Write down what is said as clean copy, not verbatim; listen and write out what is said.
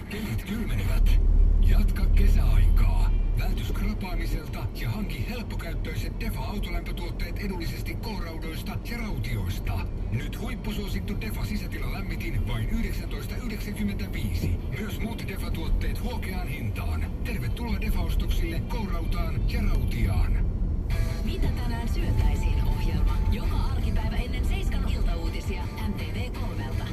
Kelit kylmenevät. Jatka kesäaikaa. Välty skrapaamiselta ja hanki helppokäyttöiset Defa-autolämpötuotteet edullisesti K-raudoista ja rautioista. Nyt huippusuosittu Defa-sisätilalämmitin vain 19,95. Myös muut Defa-tuotteet huokeaan hintaan. Tervetuloa Defa-ostoksille K-rautaan ja rautiaan. Mitä tänään syötäisiin -ohjelma. Joka arkipäivä ennen 7 iltauutisia MTV3.